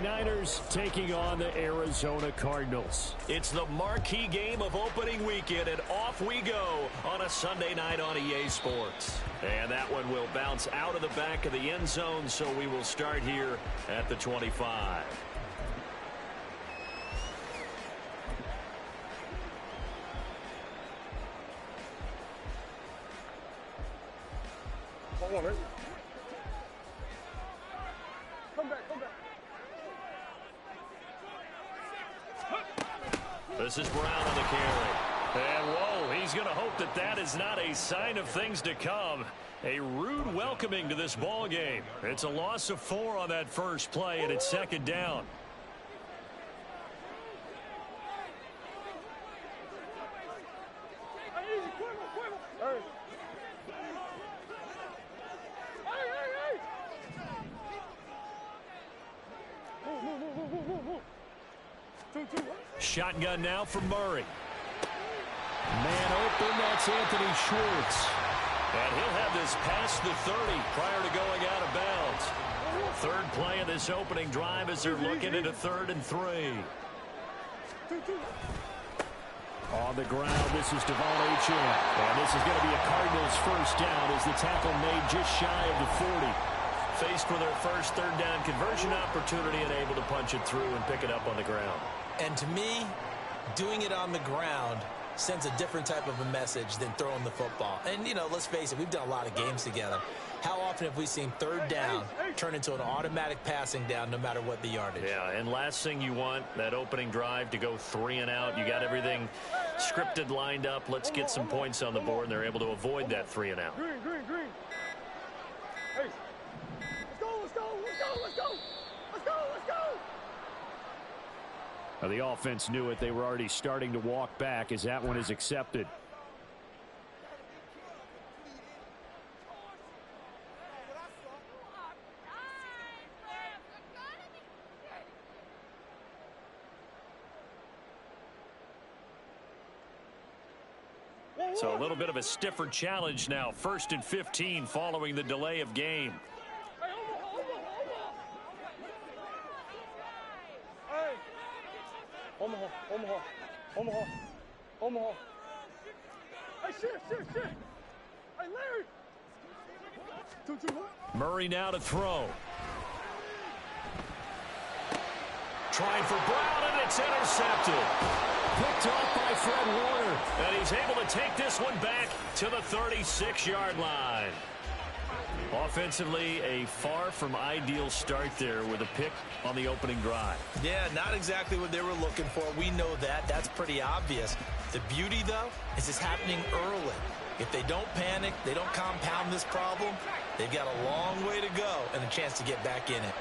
49ers taking on the Arizona Cardinals. It's the marquee game of opening weekend, and off we go on a Sunday night on EA Sports. And that one will bounce out of the back of the end zone, so we will start here at the 25. This is Brown on the carry. And whoa, he's going to hope that that is not a sign of things to come. A rude welcoming to this ball game. It's a loss of 4 on that first play, and it's second down. Shotgun now for Murray. Man open, that's Anthony Schwartz. And he'll have this past the 30 prior to going out of bounds. Third play of this opening drive as they're looking at a 3rd and 3. On the ground, this is Devon Achane. And this is going to be a Cardinals first down as the tackle made just shy of the 40. Faced with their first 3rd down conversion opportunity and able to punch it through and pick it up on the ground. And to me, doing it on the ground sends a different type of a message than throwing the football. And, you know, let's face it, we've done a lot of games together. How often have we seen 3rd down turn into an automatic passing down no matter what the yardage? Yeah, and last thing you want, that opening drive to go 3 and out. You got everything scripted, lined up. Let's get some points on the board, and they're able to avoid that 3 and out. Green. Hey, let's go. Now, the offense knew it. They were already starting to walk back as that one is accepted. So a little bit of a stiffer challenge now. 1st and 15 following the delay of game. Omaha. Hey, shit. Hey, Larry. 2-2. Murray now to throw. Trying for Brown, and it's intercepted. Picked off by Fred Warner. And he's able to take this one back to the 36-yard line. Offensively, a far from ideal start there with a pick on the opening drive. Yeah, not exactly what they were looking for. We know that. That's pretty obvious. The beauty, though, is it's happening early. If they don't panic, they don't compound this problem, they've got a long way to go and a chance to get back in it.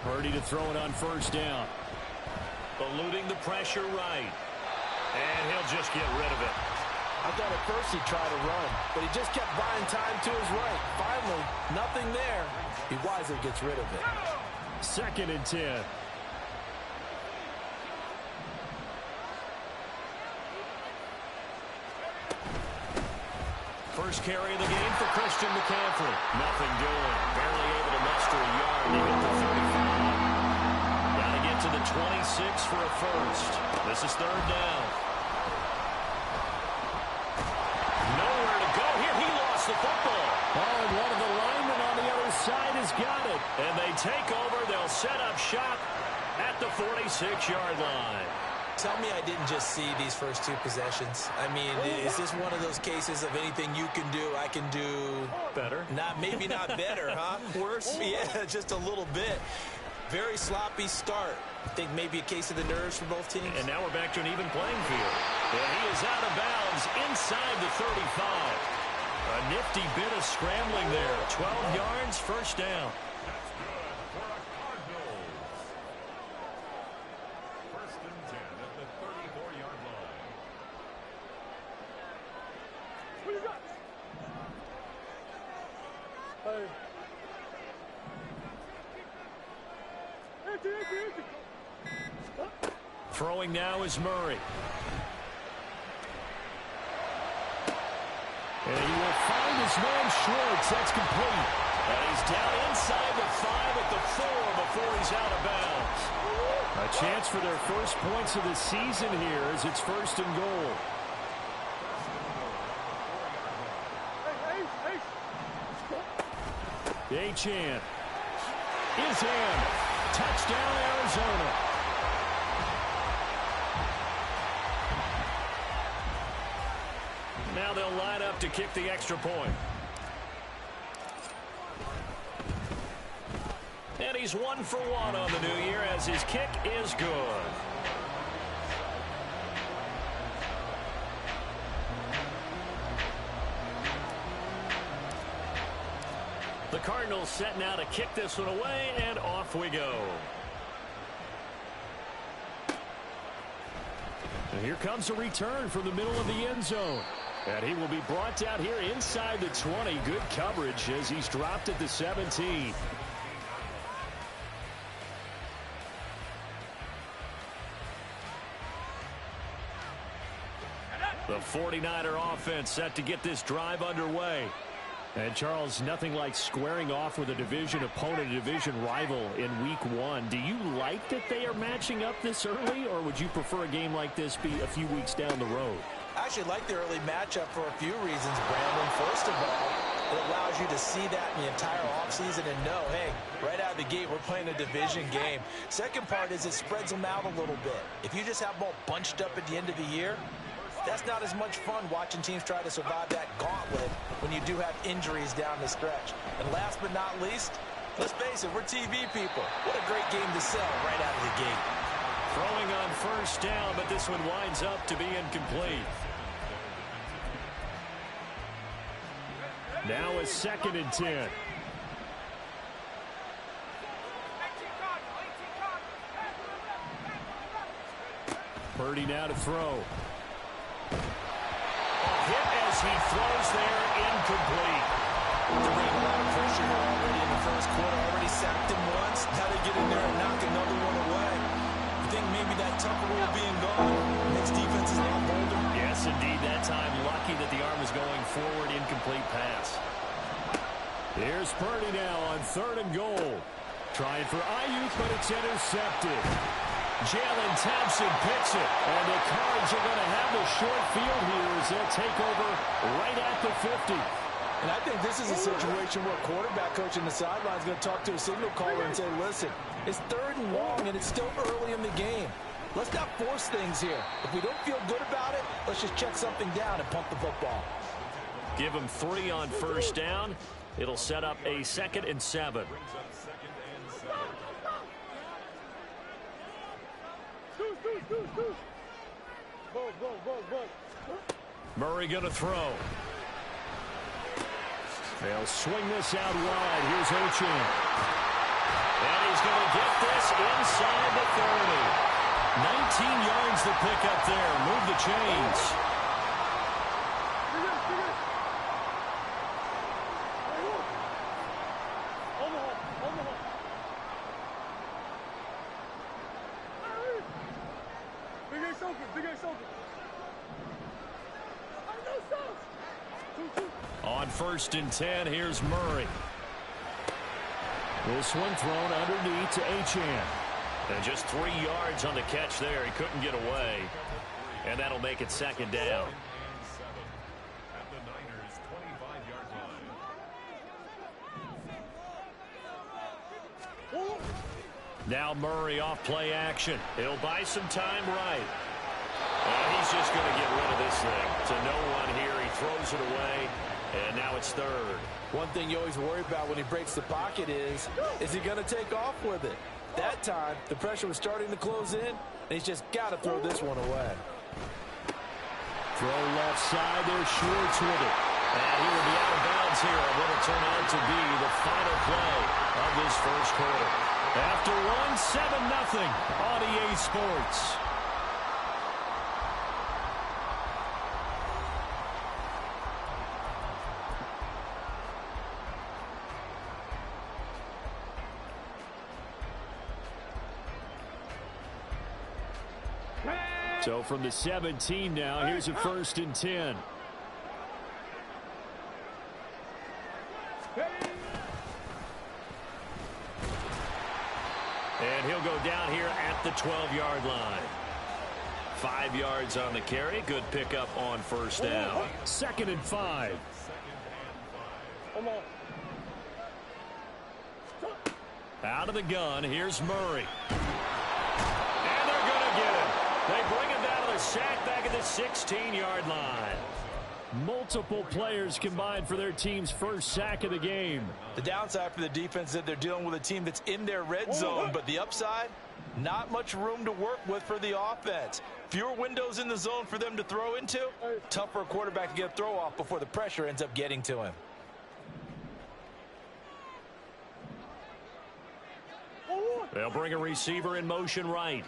Purdy to throw it on 1st down. Eluding the pressure right. And he'll just get rid of it. I thought at first he'd try to run, but he just kept buying time to his right. Finally, nothing there. He wisely gets rid of it. 2nd and 10. First carry of the game for Christian McCaffrey. Nothing doing. Barely able to muster a yard to get to 35. Got to get to the 26 for a first. This is 3rd down. Nowhere to go here. He lost the football. Oh, and one of the linemen on the other side has got it. And they take over. They'll set up shop at the 46-yard line. Tell me I didn't just see these first 2 possessions. I mean, is this one of those cases of anything you can do, I can do better? Maybe not better, huh? Worse? Yeah, just a little bit. Very sloppy start. I think maybe a case of the nerves for both teams. And now we're back to an even playing field. And he is out of bounds inside the 35. A nifty bit of scrambling there. 12 yards, 1st down. Throwing now is Murray. And he will find his man Schwartz. That's complete. And he's down inside the 5 at the 4 chance for their first points of the season here as it's 1st and goal. Achan is in. Touchdown, Arizona. Now they'll line up to kick the extra point. And he's 1 for 1 on the new year as his kick is good. The Cardinals set now to kick this one away, and off we go. And here comes a return from the middle of the end zone. And he will be brought down here inside the 20. Good coverage as he's dropped at the 17. The 49er offense set to get this drive underway. And, Charles, nothing like squaring off with a division opponent, a division rival in Week 1. Do you like that they are matching up this early, or would you prefer a game like this be a few weeks down the road? I actually like the early matchup for a few reasons, Brandon. First of all, it allows you to see that in the entire offseason and know, hey, right out of the gate, we're playing a division game. Second part is it spreads them out a little bit. If you just have them all bunched up at the end of the year, that's not as much fun watching teams try to survive that gauntlet when you do have injuries down the stretch. And last but not least, let's face it, we're TV people. What a great game to sell right out of the gate. Throwing on 1st down, but this one winds up to be incomplete. Now a 2nd and 10. Purdy now to throw. Hit as he throws there, incomplete. They're bringing a lot of pressure here already in the first quarter. Already sacked him once. Now they get in there and knock another one away. I think maybe that Tucker rule being gone makes defenses a lot bolder. Yes, indeed. That time, lucky that the arm was going forward. Incomplete pass. Here's Purdy now on 3rd and goal. Trying for Ayuk, but it's intercepted. Jalen Thompson picks it, and the Cards are going to have the short field here as they'll take over right at the 50. And I think this is a situation where quarterback coach in the sideline is going to talk to a signal caller and say, listen, it's 3rd and long, and it's still early in the game. Let's not force things here. If we don't feel good about it, let's just check something down and pump the football. Give him 3 on 1st down. It'll set up a 2nd and 7. Murray going to throw. They'll swing this out wide. Here's Achan. And he's going to get this inside the 30. 19 yards to pick up there. Move the chains. On 1st and 10, here's Murray. This one thrown underneath to Achan. And just 3 yards on the catch there. He couldn't get away. And that'll make it 2nd down. Now Murray off play action. He'll buy some time right. And he's just going to get rid of this thing. To no one here. He throws it away. And now it's 3rd. One thing you always worry about when he breaks the pocket is he going to take off with it? That time, the pressure was starting to close in, and he's just got to throw this one away. Throw left side. There's Schwartz with it. And he will be out of bounds here on what will turn out to be the final play of this first quarter. After one, 7-0 on EA Sports. So from the 17 now, here's a 1st and 10. And he'll go down here at the 12-yard line. 5 yards on the carry. Good pickup on first down. 2nd and 5. Out of the gun, here's Murray. And they're going to get him. They bring him down to the sack back at the 16-yard line. Multiple players combined for their team's first sack of the game. The downside for the defense is that they're dealing with a team that's in their red zone, but the upside, not much room to work with for the offense. Fewer windows in the zone for them to throw into. Tough for a quarterback to get a throw off before the pressure ends up getting to him. They'll bring a receiver in motion right.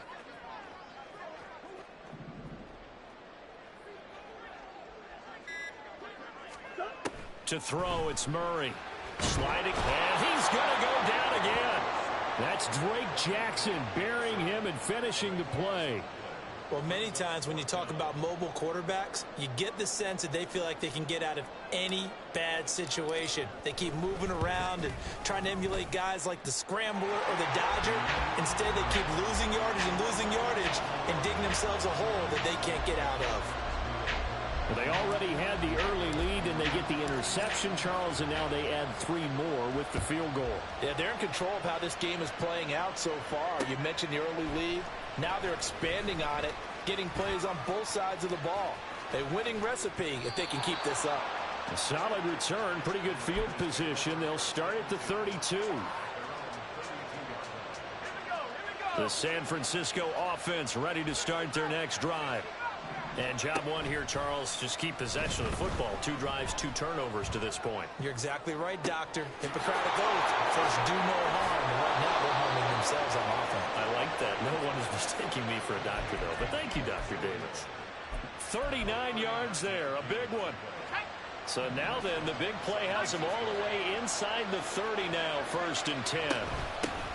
To throw, it's Murray. Sliding, and he's going to go down again. That's Drake Jackson burying him and finishing the play. Well, many times when you talk about mobile quarterbacks, you get the sense that they feel like they can get out of any bad situation. They keep moving around and trying to emulate guys like the Scrambler or the Dodger. Instead, they keep losing yardage and digging themselves a hole that they can't get out of. Well, they already had the early lead, and they get the interception, Charles, and now they add 3 more with the field goal. Yeah, they're in control of how this game is playing out so far. You mentioned the early lead. Now they're expanding on it, getting plays on both sides of the ball. A winning recipe if they can keep this up. A solid return, pretty good field position. They'll start at the 32. The San Francisco offense ready to start their next drive. And job one here, Charles, just keep possession of the football. 2 drives, 2 turnovers to this point. You're exactly right, Doctor. Hippocratic oath. First, do no harm. And right now, they're harming themselves on offense. I like that. No one is mistaking me for a doctor, though. But thank you, Dr. Davis. 39 yards there, a big one. So now then, the big play has him all the way inside the 30 now, 1st and 10.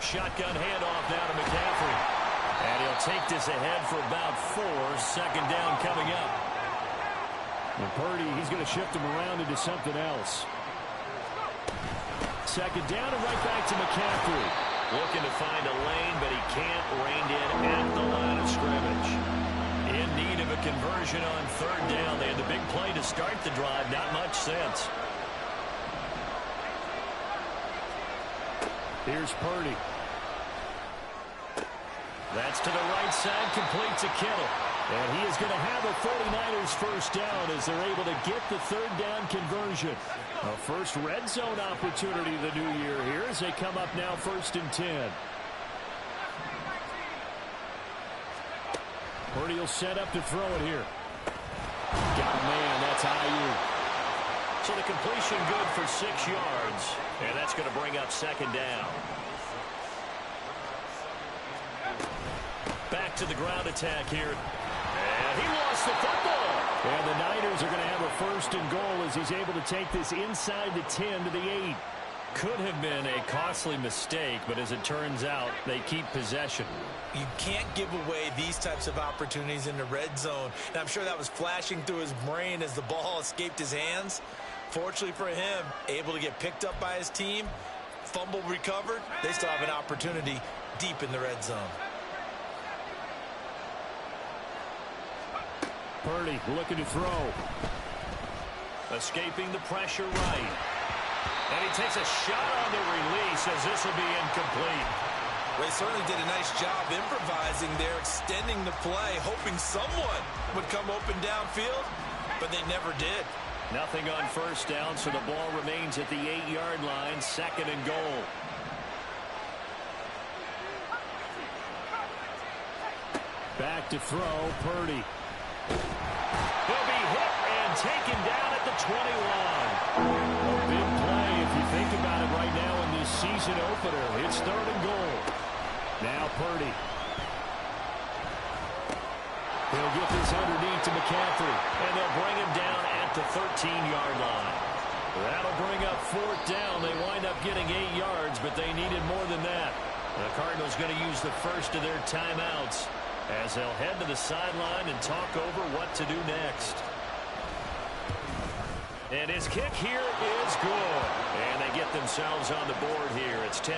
Shotgun handoff now to McCaffrey. And he'll take this ahead for about 4. 2nd down coming up. And Purdy, he's going to shift him around into something else. 2nd down and right back to McCaffrey. Looking to find a lane, but he can't. Reined in at the line of scrimmage. In need of a conversion on 3rd down. They had the big play to start the drive. Not much sense. Here's Purdy. That's to the right side, complete to Kittle. And he is going to have a 49ers first down as they're able to get the 3rd down conversion. A first red zone opportunity the new year here as they come up now 1st and 10. Purdy will set up to throw it here. Got a man, that's Ayuk. So the completion good for 6 yards. And that's going to bring up 2nd down. Back to the ground attack here. And he lost the football. And the Niners are going to have a 1st and goal as he's able to take this inside the 10 to the 8. Could have been a costly mistake, but as it turns out, they keep possession. You can't give away these types of opportunities in the red zone. And I'm sure that was flashing through his brain as the ball escaped his hands. Fortunately for him, able to get picked up by his team, fumble recovered. They still have an opportunity deep in the red zone. Purdy looking to throw. Escaping the pressure right. And he takes a shot on the release as this will be incomplete. They certainly did a nice job improvising there, extending the play, hoping someone would come open downfield, but they never did. Nothing on 1st down, so the ball remains at the 8-yard line, 2nd and goal. Back to throw, Purdy. He'll be hit and taken down at the 21. A big play if you think about it right now in this season opener. It's 3rd and goal. Now Purdy. He'll get this underneath to McCaffrey. And they'll bring him down at the 13-yard line. That'll bring up 4th down. They wind up getting 8 yards, but they needed more than that. The Cardinals going to use the first of their timeouts as they'll head to the sideline and talk over what to do next. And his kick here is good. And they get themselves on the board here. It's 10-3.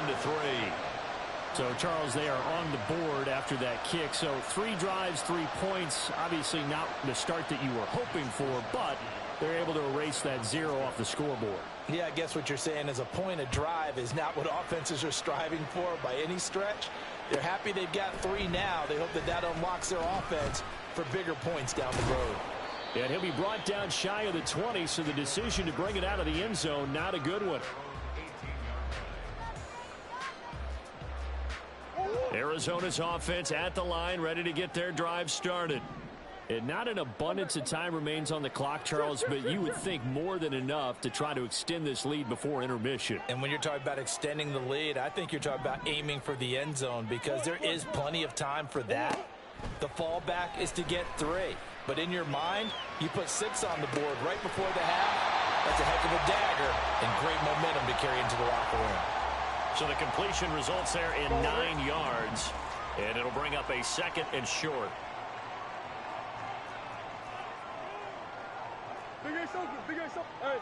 So, Charles, they are on the board after that kick. So 3 drives, 3 points. Obviously not the start that you were hoping for, but they're able to erase that 0 off the scoreboard. Yeah, I guess what you're saying is a point a drive is not what offenses are striving for by any stretch. They're happy they've got 3 now. They hope that that unlocks their offense for bigger points down the road. And he'll be brought down shy of the 20, so the decision to bring it out of the end zone, not a good one. Arizona's offense at the line, ready to get their drive started. And not an abundance of time remains on the clock, Charles, but you would think more than enough to try to extend this lead before intermission. And when you're talking about extending the lead, I think you're talking about aiming for the end zone because there is plenty of time for that. The fallback is to get 3. But in your mind, you put 6 on the board right before the half. That's a heck of a dagger and great momentum to carry into the locker room. So the completion results there in 9 yards, and it'll bring up a 2nd and short. Big Ace open, Big Ace open. Hey.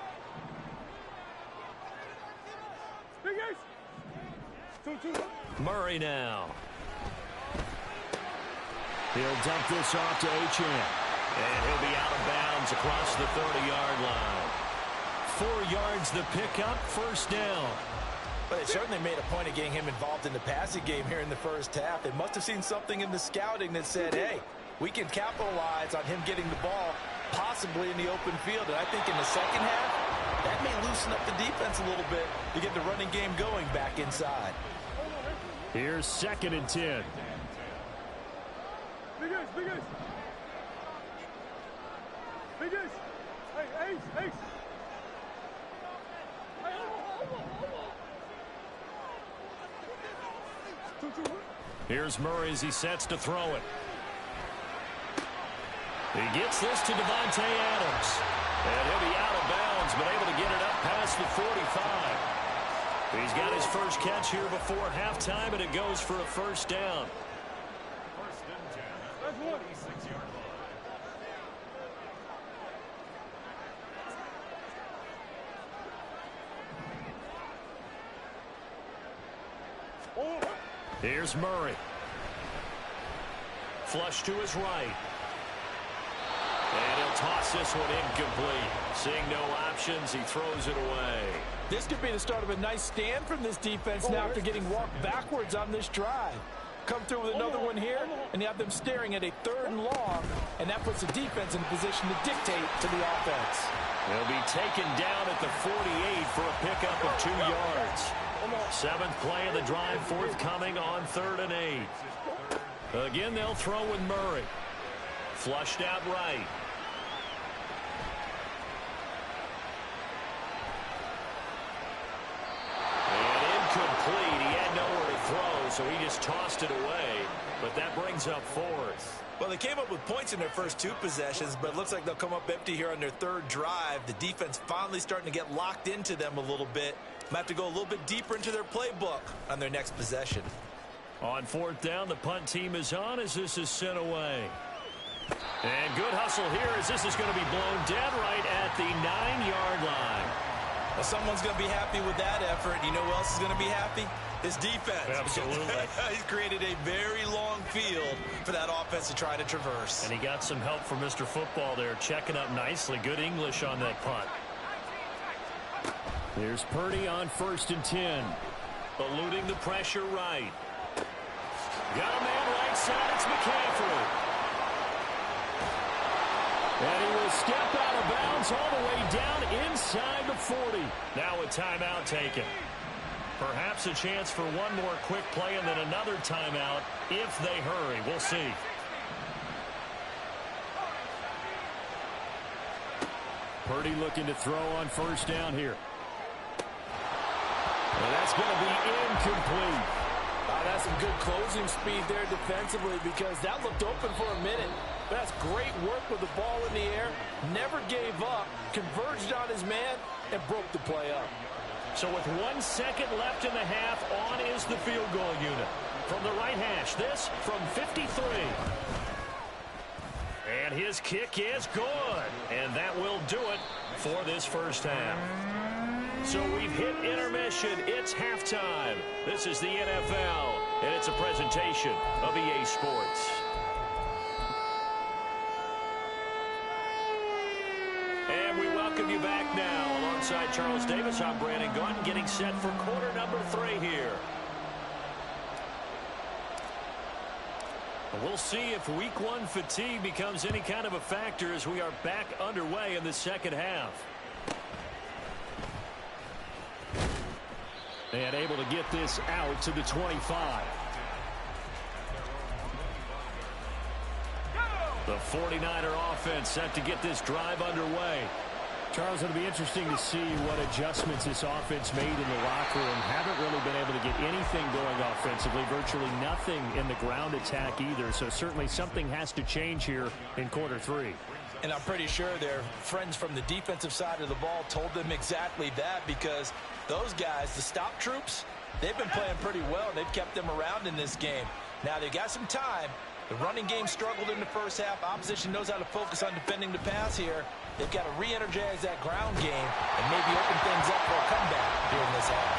Big Ace. 2. Murray now. He'll dump this off to Achane. And he'll be out of bounds across the 30-yard line. 4 yards the pickup, first down. But they certainly made a point of getting him involved in the passing game here in the first half. They must have seen something in the scouting that said, hey, we can capitalize on him getting the ball possibly in the open field. And I think in the second half, that may loosen up the defense a little bit to get the running game going back inside. Here's 2nd and 10. Big Ace, Big Ace. Big Ace. Hey, Ace, Ace. Hey, Here's Murray as he sets to throw it. He gets this to Devontae Adams. And he'll be out of bounds, but able to get it up past the 45. He's got his first catch here before halftime, and it goes for a first down. First and 10. That's 1. 46-yard Oh. Here's Murray. Flush to his right. And he'll toss this one incomplete. Seeing no options, he throws it away. This could be the start of a nice stand from this defense now after getting walked backwards on this drive. Come through with another one here, and you have them staring at a 3rd and long, and that puts the defense in a position to dictate to the offense. They'll be taken down at the 48 for a pickup of 2 yards. 7th play of the drive forthcoming on 3rd and 8. Again, they'll throw with Murray. Flushed out right. And incomplete. He had nowhere to throw, so he just tossed it away. But that brings up 4th. Well, they came up with points in their first 2 possessions, but it looks like they'll come up empty here on their 3rd drive. The defense finally starting to get locked into them a little bit. Might have to go a little bit deeper into their playbook on their next possession. On 4th down, the punt team is on as this is sent away. And good hustle here as this is going to be blown dead right at the 9-yard line. Well, someone's going to be happy with that effort. You know who else is going to be happy? His defense. Absolutely. He's created a very long field for that offense to try to traverse. And he got some help from Mr. Football there, checking up nicely. Good English on that punt. Here's Purdy on 1st and 10. Eluding the pressure right. Got a man right side. It's McCaffrey. And he will step out of bounds all the way down inside the 40. Now a timeout taken. Perhaps a chance for one more quick play and then another timeout if they hurry. We'll see. Purdy looking to throw on 1st down here. And that's going to be incomplete. That's some good closing speed there defensively because that looked open for a minute. That's great work with the ball in the air. Never gave up, converged on his man, and broke the play up. So with 1 second left in the half, on is the field goal unit. From the right hash, this from 53. And his kick is good. And that will do it for this first half. So we've hit intermission. It's halftime. This is the NFL, and it's a presentation of EA Sports. And we welcome you back now. Alongside Charles Davis, I'm Brandon Gunn, getting set for quarter number 3 here. We'll see if week 1 fatigue becomes any kind of a factor as we are back underway in the second half. And able to get this out to the 25. The 49er offense set to get this drive underway. Charles, it'll be interesting to see what adjustments this offense made in the locker room. Haven't really been able to get anything going offensively. Virtually nothing in the ground attack either. So certainly something has to change here in quarter 3. And I'm pretty sure their friends from the defensive side of the ball told them exactly that, because those guys, the stop troops, they've been playing pretty well. They've kept them around in this game. Now they got some time. The running game struggled in the first half. Opposition knows how to focus on defending the pass here. They've got to re-energize that ground game and maybe open things up for a comeback here in this half.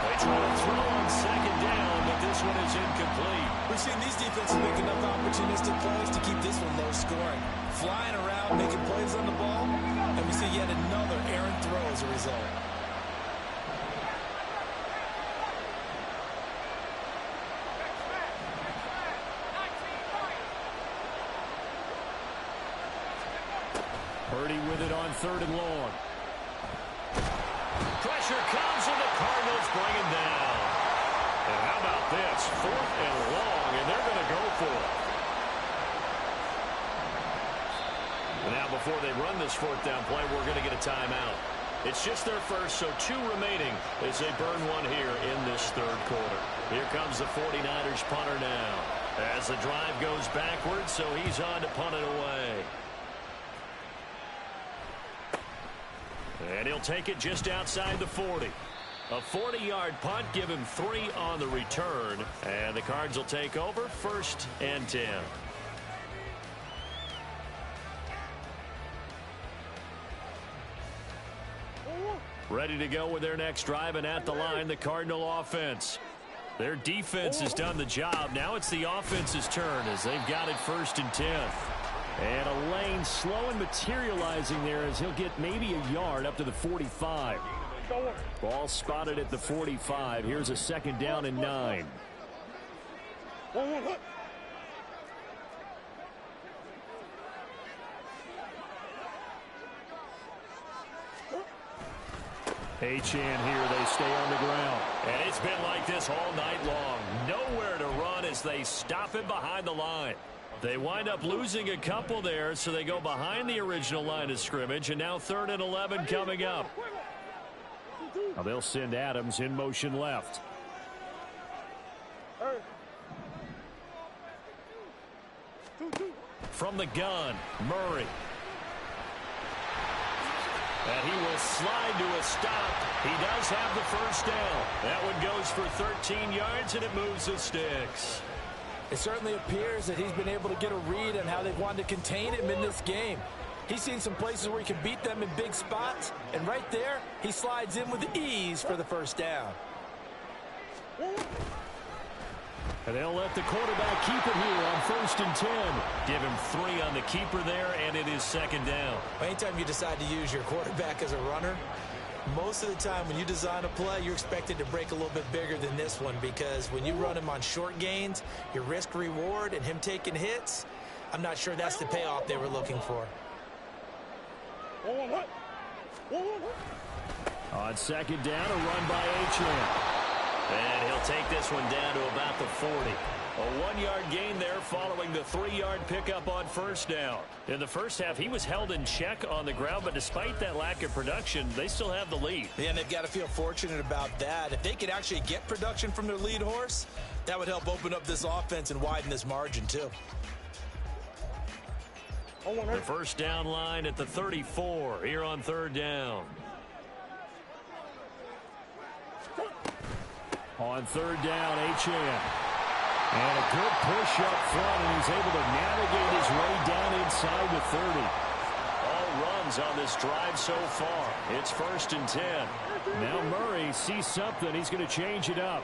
They try to throw on second down, but this one is incomplete. We've seen these defenses make enough opportunistic plays to keep this one low scoring. Flying around, making plays on the ball, and we see yet another errant throw as a result. Purdy with it on 3rd and long. Pressure comes, and the Cardinals bring him down. And how about this? 4th and long, and they're going to go for it. Now, before they run this 4th down play, we're going to get a timeout. It's just their first, so 2 remaining as they burn one here in this 3rd quarter. Here comes the 49ers punter now. As the drive goes backwards, so he's on to punt it away. And he'll take it just outside the 40. A 40-yard punt, give him 3 on the return. And the Cards will take over 1st and 10. Ready to go with their next drive, and at the line, the Cardinal offense. Their defense has done the job. Now it's the offense's turn as they've got it 1st and 10. And a lane slow and materializing there as he'll get maybe a yard up to the 45. Ball spotted at the 45. Here's a 2nd down and 9. H-Chan here. They stay on the ground. And it's been like this all night long. Nowhere to run as they stop him behind the line. They wind up losing a couple there, so they go behind the original line of scrimmage, and now 3rd and 11 coming up. Now they'll send Adams in motion left. From the gun, Murray. And he will slide to a stop. He does have the 1st down. That one goes for 13 yards, and it moves the sticks. It certainly appears that he's been able to get a read on how they've wanted to contain him in this game. He's seen some places where he can beat them in big spots, and right there, he slides in with ease for the 1st down. And they'll let the quarterback keep it here on 1st and 10. Give him 3 on the keeper there, and it is 2nd down. Anytime you decide to use your quarterback as a runner, most of the time when you design a play, you're expected to break a little bit bigger than this one, because when you run him on short gains, your risk-reward and him taking hits, I'm not sure that's the payoff they were looking for. On 2nd down, a run by H-Chan. And he'll take this one down to about the 40. A 1-yard gain there following the 3-yard pickup on 1st down. In the first half, he was held in check on the ground, but despite that lack of production, they still have the lead. Yeah, and they've got to feel fortunate about that. If they could actually get production from their lead horse, that would help open up this offense and widen this margin too. The 1st down line at the 34 here on 3rd down. On 3rd down, H-Chan. And a good push up front, and he's able to navigate his way down inside the 30. All runs on this drive so far. It's 1st and 10. Now Murray sees something. He's going to change it up.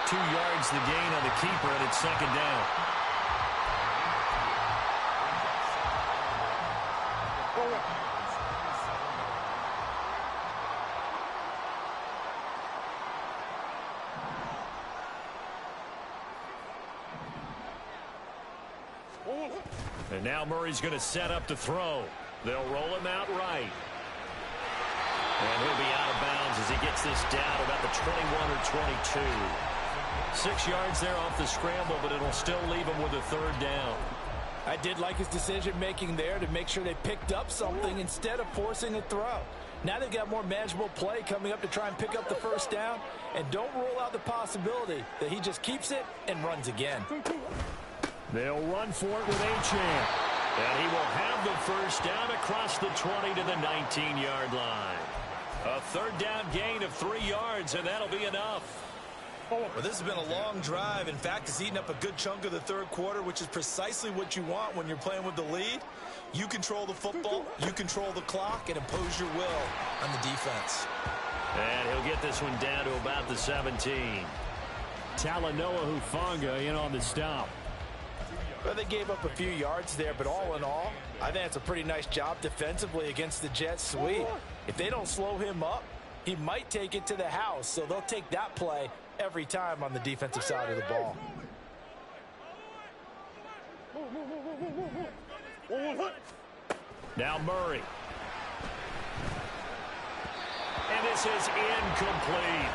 2 yards the gain on the keeper, and it's 2nd down. And now Murray's going to set up to throw. They'll roll him out right. And he'll be out of bounds as he gets this down about the 21 or 22. 6 yards there off the scramble, but it'll still leave him with a 3rd down. I did like his decision-making there to make sure they picked up something instead of forcing a throw. Now they've got more manageable play coming up to try and pick up the 1st down. And don't rule out the possibility that he just keeps it and runs again. They'll run for it with Achane. And he will have the 1st down across the 20 to the 19-yard line. A 3rd down gain of 3 yards, and that'll be enough. Well, this has been a long drive. In fact, it's eaten up a good chunk of the 3rd quarter, which is precisely what you want when you're playing with the lead. You control the football, you control the clock, and impose your will on the defense. And he'll get this one down to about the 17. Talanoa Hufanga in on the stop. Well, they gave up a few yards there, but all in all, I think it's a pretty nice job defensively against the Jets sweep. If they don't slow him up, he might take it to the house, so they'll take that play every time on the defensive side of the ball. Now Murray. And this is incomplete.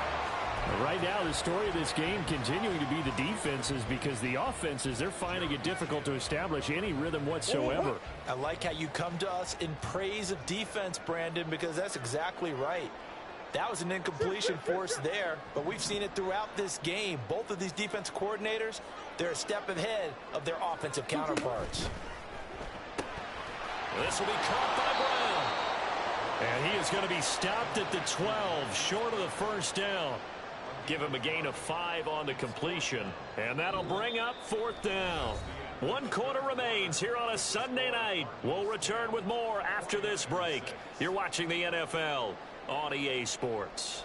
Right now, the story of this game continuing to be the defenses, because the offenses, they're finding it difficult to establish any rhythm whatsoever. I like how you come to us in praise of defense, Brandon, because that's exactly right. That was an incompletion forced there, but we've seen it throughout this game. Both of these defense coordinators, they're a step ahead of their offensive counterparts. This will be caught by Brown. And he is going to be stopped at the 12, short of the 1st down. Give him a gain of 5 on the completion, and that'll bring up 4th down. 1 quarter remains here on a Sunday night. We'll return with more after this break. You're watching the NFL on EA Sports.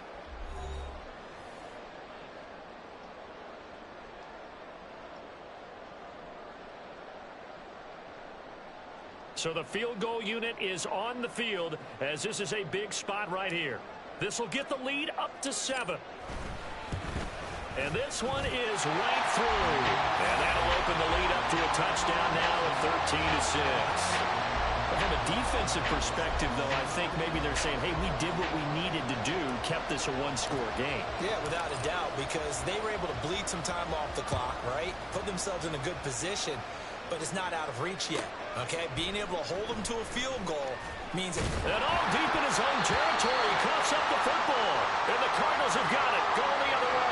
So the field goal unit is on the field, as this is a big spot right here. This will get the lead up to 7. And this one is right through. And that'll open the lead up to a touchdown now at 13-6. From a defensive perspective, though, I think maybe they're saying, hey, we did what we needed to do, kept this a 1-score game. Yeah, without a doubt, because they were able to bleed some time off the clock, right? Put themselves in a good position, but it's not out of reach yet, okay? Being able to hold them to a field goal means it. And all deep in his own territory, coughs up the football. And the Cardinals have got it, going the other way.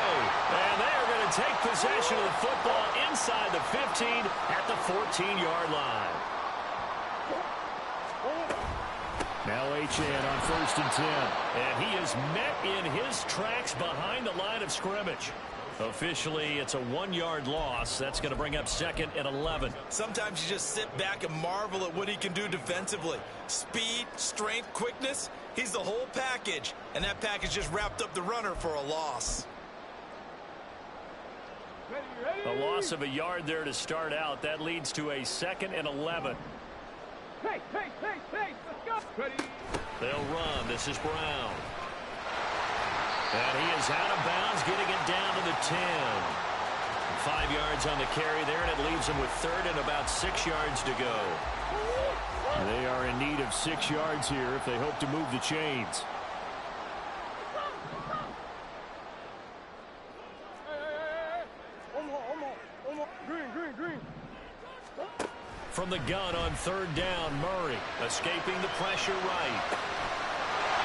And they are going to take possession of the football inside the 15 at the 14-yard line. Now Achane on 1st and 10. And he is met in his tracks behind the line of scrimmage. Officially, it's a 1-yard loss. That's going to bring up 2nd and 11. Sometimes you just sit back and marvel at what he can do defensively. Speed, strength, quickness, he's the whole package. And that package just wrapped up the runner for a loss. A loss of a yard there to start out. That leads to a 2nd and 11. Hey, let's go. Ready. They'll run. This is Brown. And he is out of bounds, getting it down to the 10. 5 yards on the carry there, and it leaves him with 3rd and about 6 yards to go. They are in need of 6 yards here if they hope to move the chains. Green. From the gun on 3rd down, Murray escaping the pressure right.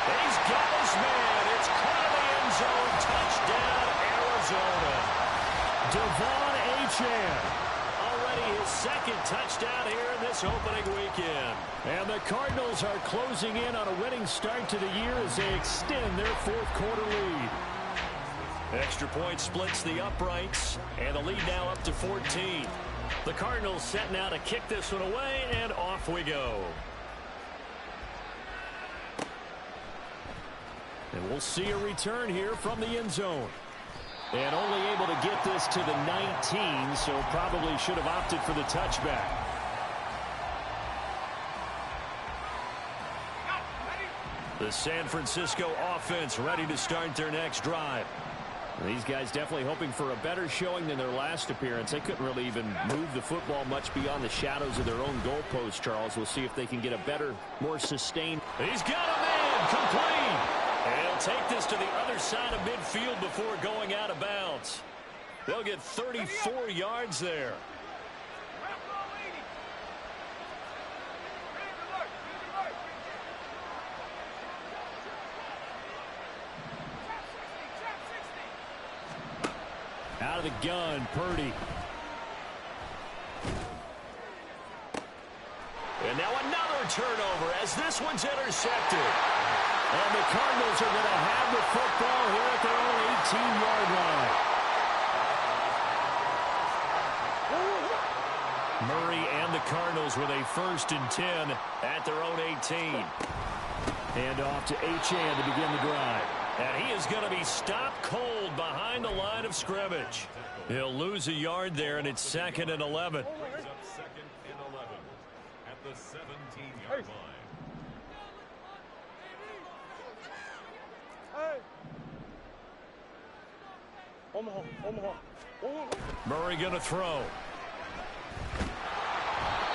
He's got his man. It's caught in the end zone. Touchdown, Arizona. Devon Achane. Already his 2nd touchdown here in this opening weekend. And the Cardinals are closing in on a winning start to the year as they extend their 4th quarter lead. Extra point splits the uprights, and the lead now up to 14. The Cardinals set now to kick this one away, and off we go. And we'll see a return here from the end zone. And only able to get this to the 19, so probably should have opted for the touchback. The San Francisco offense ready to start their next drive. These guys definitely hoping for a better showing than their last appearance. They couldn't really even move the football much beyond the shadows of their own goalpost, Charles. We'll see if they can get a better, more sustained. He's got a man complete. And he'll take this to the other side of midfield before going out of bounds. They'll get 34 yards there. Out of the gun, Purdy. And now another turnover as this one's intercepted. And the Cardinals are going to have the football here at their own 18-yard line. Murray and the Cardinals with a 1st and 10 at their own 18. Hand off to H.A. to begin the drive. And he is going to be stopped cold behind the line of scrimmage. He'll lose a yard there, and it's 2nd and 11. Brings up 2nd and 11 at the 17-yard line. Murray going to throw.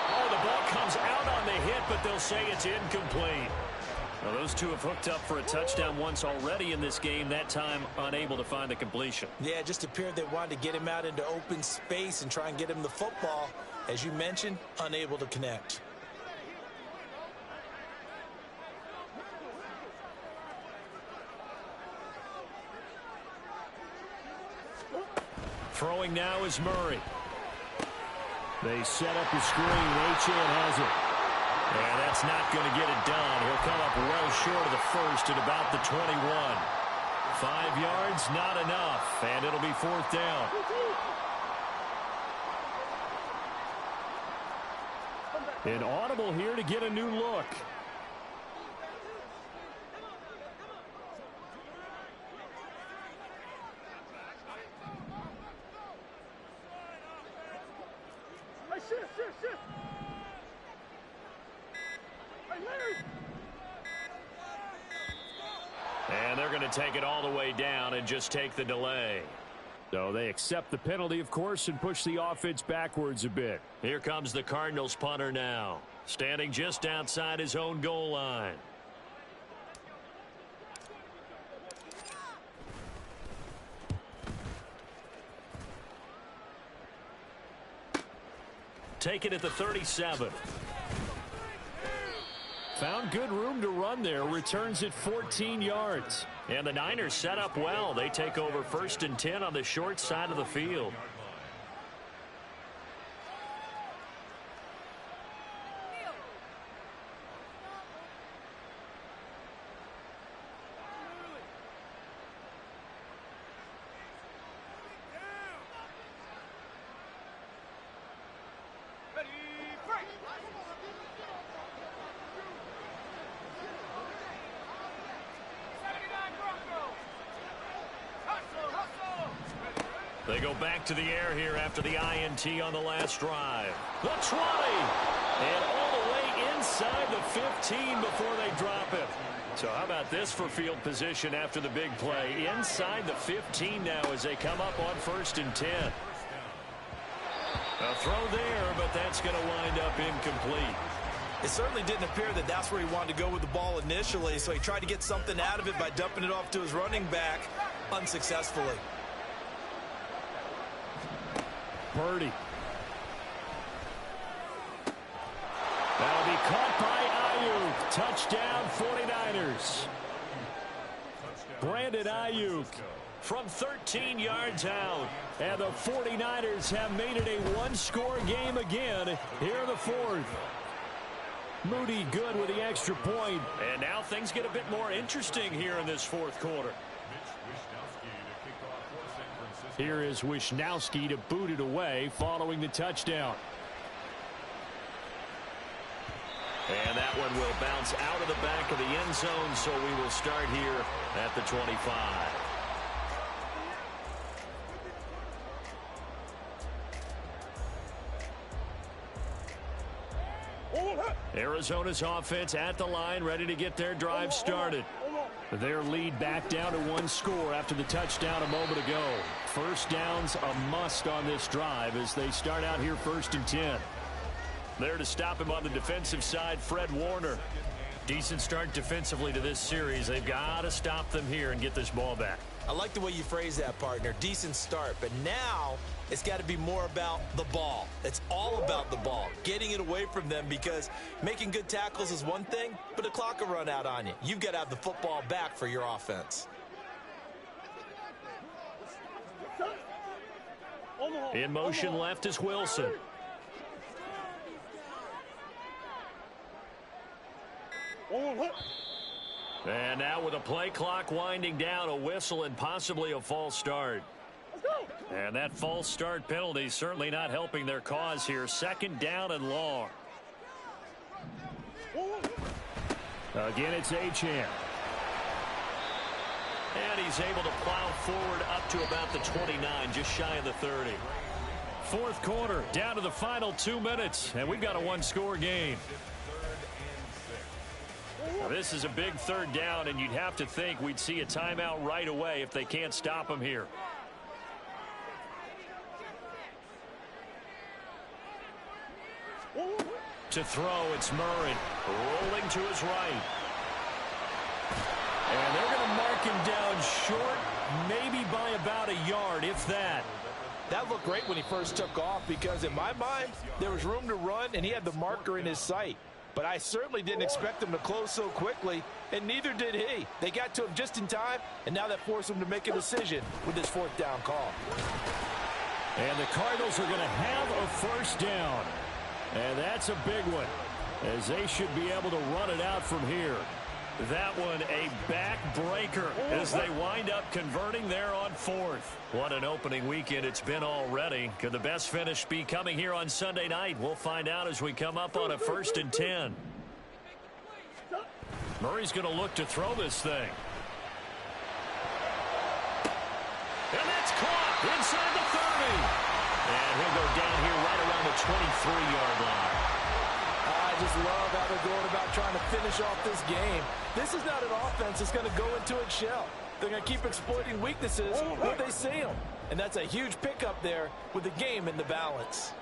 Oh, the ball comes out on the hit, but they'll say it's incomplete. Well, those two have hooked up for a touchdown once already in this game, that time unable to find the completion. Yeah, it just appeared they wanted to get him out into open space and try and get him the football. As you mentioned, unable to connect. Throwing now is Murray. They set up the screen. H.A. has it. And that's not going to get it done. He'll come up well short of the first at about the 21. 5 yards, not enough. And it'll be 4th down. An audible here to get a new look. And they're going to take it all the way down and just take the delay. So they accept the penalty, of course, and push the offense backwards a bit. Here comes the Cardinals punter now, standing just outside his own goal line. Take it at the 37. Found good room to run there. Returns it 14 yards. And the Niners set up well. They take over 1st and 10 on the short side of the field. They go back to the air here after the INT on the last drive. The 20! And all the way inside the 15 before they drop it. So how about this for field position after the big play? Inside the 15 now as they come up on 1st and 10. A throw there, but that's going to wind up incomplete. It certainly didn't appear that that's where he wanted to go with the ball initially, so he tried to get something out of it by dumping it off to his running back unsuccessfully. Purdy. That'll be caught by Ayuk. Touchdown 49ers. Brandon Ayuk from 13 yards out. And the 49ers have made it a one-score game again here in the 4th. Moody good with the extra point. And now things get a bit more interesting here in this 4th quarter. Here is Wisnowski to boot it away following the touchdown. And that one will bounce out of the back of the end zone, so we will start here at the 25. Arizona's offense at the line, ready to get their drive started. Their lead back down to 1 score after the touchdown a moment ago. First down's a must on this drive as they start out here 1st and 10. There to stop him on the defensive side, Fred Warner. Decent start defensively to this series. They've got to stop them here and get this ball back. I like the way you phrase that, partner. Decent start, but now it's got to be more about the ball. It's all about the ball, getting it away from them, because making good tackles is one thing, but the clock will run out on you. You've got to have the football back for your offense. In motion left is Wilson. And now with a play clock winding down, a whistle and possibly a false start. And that false start penalty certainly not helping their cause here. 2nd down and long. Again, it's Achane. And he's able to plow forward up to about the 29, just shy of the 30. 4th quarter, down to the final 2 minutes, and we've got a 1-score game. Now, this is a big 3rd down, and you'd have to think we'd see a timeout right away if they can't stop him here. To throw, it's Murray, rolling to his right. And they're going to mark him down short, maybe by about a yard, if that. That looked great when he first took off, because in my mind, there was room to run, and he had the marker in his sight. But I certainly didn't expect him to close so quickly, and neither did he. They got to him just in time, and now that forced him to make a decision with this 4th down call. And the Cardinals are going to have a 1st down. And that's a big one, as they should be able to run it out from here. That one a backbreaker as they wind up converting there on 4th. What an opening weekend it's been already. Could the best finish be coming here on Sunday night? We'll find out as we come up on a 1st and 10. Murray's going to look to throw this thing. And that's caught inside the 30. And he'll go down here right around the 23-yard line. I just love how they're going about trying to finish off this game. This is not an offense that's going to go into its shell. They're going to keep exploiting weaknesses when they see them. And that's a huge pickup there with the game in the balance.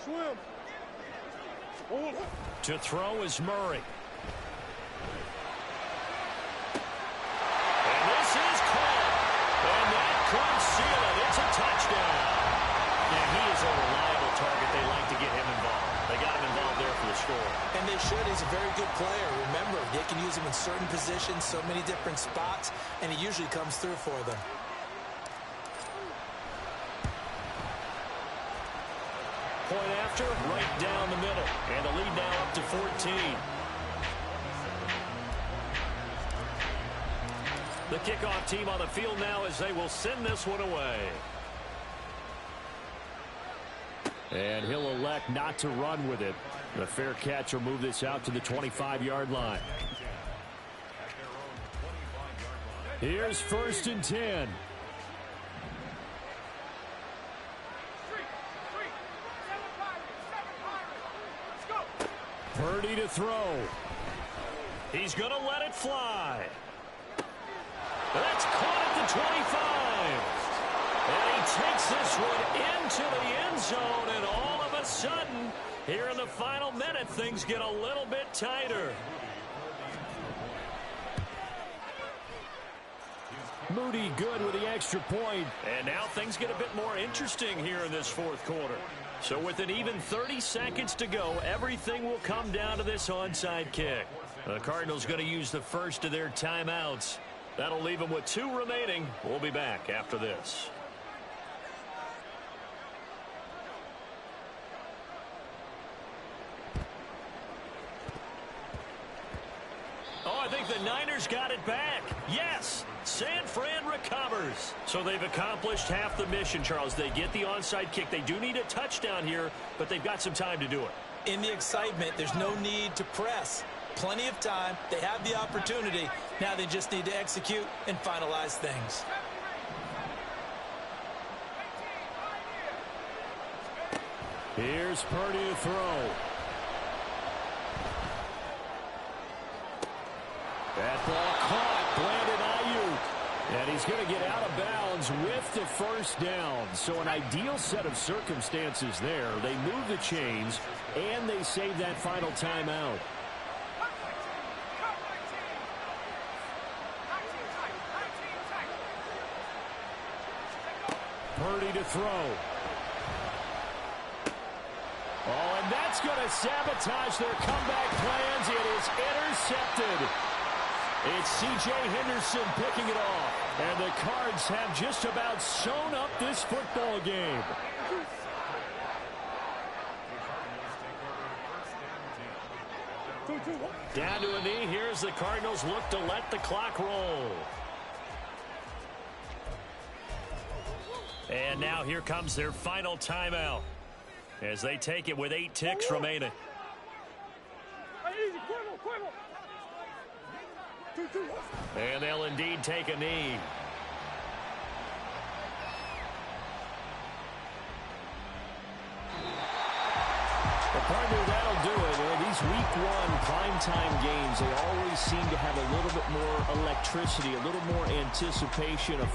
Swim. To throw is Murray. And this is caught. And that could seal it. It's a touchdown. And he is a reliable target. They like to get him involved. They got him involved there for the score. And they should. He's a very good player. Remember, they can use him in certain positions, so many different spots, and he usually comes through for them. Point after, right down the middle. And the lead now up to 14. The kickoff team on the field now as they will send this one away. And he'll elect not to run with it. The fair catch will move this out to the 25-yard line. Here's 1st and 10. Purdy to throw. He's going to let it fly. That's caught at the 25. And he takes this one into the end zone, and all of a sudden, here in the final minute, things get a little bit tighter. Moody good with the extra point. And now things get a bit more interesting here in this 4th quarter. So with an even 30 seconds to go, everything will come down to this onside kick. The Cardinals going to use the first of their timeouts. That'll leave them with 2 remaining. We'll be back after this. Oh, I think the Niners got it back. Yes, San Fran recovers. So they've accomplished half the mission, Charles. They get the onside kick. They do need a touchdown here, but they've got some time to do it. In the excitement, there's no need to press. Plenty of time. They have the opportunity. Now they just need to execute and finalize things. Here's Purdy to throw. That ball caught. Brandon Ayuk. And he's going to get out of bounds with the first down. So an ideal set of circumstances there. They move the chains, and they save that final timeout. Purdy to throw. Oh, and that's going to sabotage their comeback plans. It is intercepted. It's C.J. Henderson picking it off. And the Cards have just about sewn up this football game. Down to a knee. Here's the Cardinals look to let the clock roll. And now here comes their final timeout as they take it with 8 ticks remaining. And they'll indeed take a knee. Well, partner, that'll do it. These week 1 primetime games, they always seem to have a little bit more electricity, a little more anticipation of